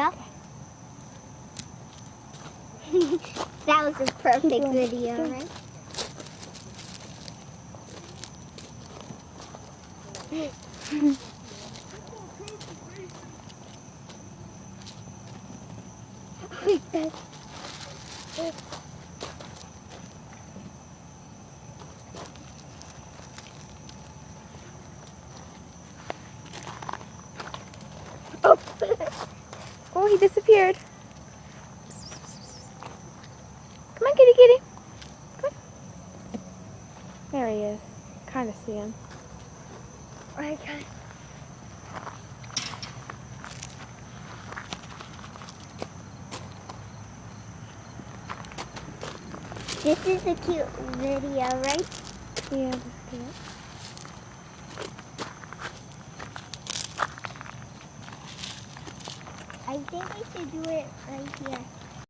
Stop. That was a perfect video, right? Oh. Oh, he disappeared. Come on, kitty, kitty. Come on. There he is. Kind of see him. Okay. This is a cute video, right? Yeah, that's cute. I think we should do it right here.